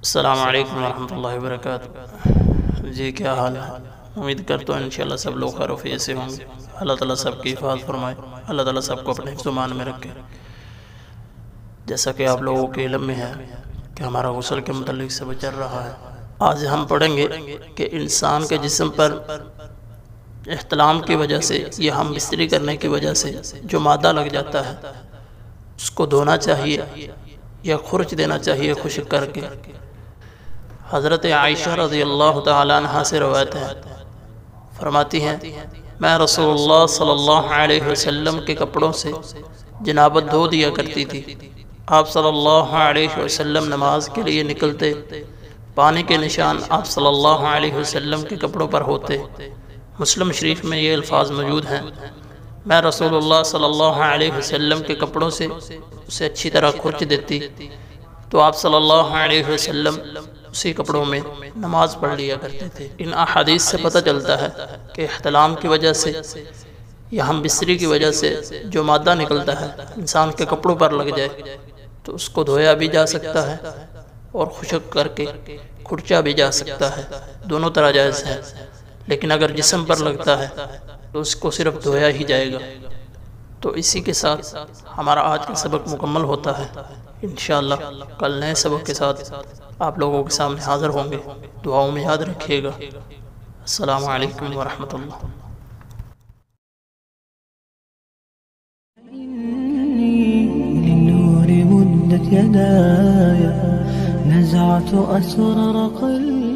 السلام علیکم ورحمۃ اللہ وبرکاتہ۔ جی کیا حال ہے؟ امید کرتا ہوں انشاءاللہ سب لوگ خیر و عافیت سے ہوں گے۔ اللہ تعالیٰ سب کی حفاظت فرمائے، اللہ تعالیٰ سب کو اپنے حفظ و امان میں رکھے۔ جیسا کہ آپ لوگوں کے علم میں ہے کہ ہمارا غسل کے متعلق سبق چل رہا ہے، آج ہم پڑھیں گے کہ انسان کے جسم پر احتلام کی وجہ سے یا ہم بستری کرنے کی وجہ سے جو مادہ لگ جاتا ہے اس کو دھونا چاہیے یا خرچ دینا چاہیے خشک کر کے۔ حضرت عائشہ رضی اللہ تعالیٰ عنہ سے روایت ہے، فرماتی ہیں میں رسول اللہ صلی اللہ علیہ وسلم کے کپڑوں سے جنابت دھو دیا کرتی تھی۔ آپ صلی اللہ علیہ وسلم نماز کے لیے نکلتے، پانی کے نشان آپ صلی اللہ علیہ وسلم کے کپڑوں پر ہوتے۔ مسلم شریف میں یہ الفاظ موجود ہیں، میں رسول اللہ صلی اللہ علیہ وسلم کے کپڑوں سے اسے اچھی طرح خرچ دیتی تو آپ صلی اللہ علیہ وسلم اسی کپڑوں میں نماز پڑھ لیا کرتے تھے۔ ان احادیث سے پتہ چلتا ہے کہ احتلام کی وجہ سے یا ہم بستری کی وجہ سے جو مادہ نکلتا ہے انسان کے کپڑوں پر لگ جائے تو اس کو دھویا بھی جا سکتا ہے اور خشک کر کے کھرچا بھی جا سکتا ہے، دونوں طرح جائز ہے۔ لیکن اگر جسم پر لگتا ہے تو اس کو صرف دھویا ہی جائے گا۔ تو اسی کے ساتھ ہمارا آج کا سبق مکمل ہوتا ہے۔ انشاءاللہ کل نئے سبق کے ساتھ آپ لوگوں کے سامنے حاضر ہوں گے۔ دعاؤں میں یاد رکھیے گا۔ السلام علیکم ورحمۃ اللہ۔ للنور مدت يداي، نزعت أسرار قلبي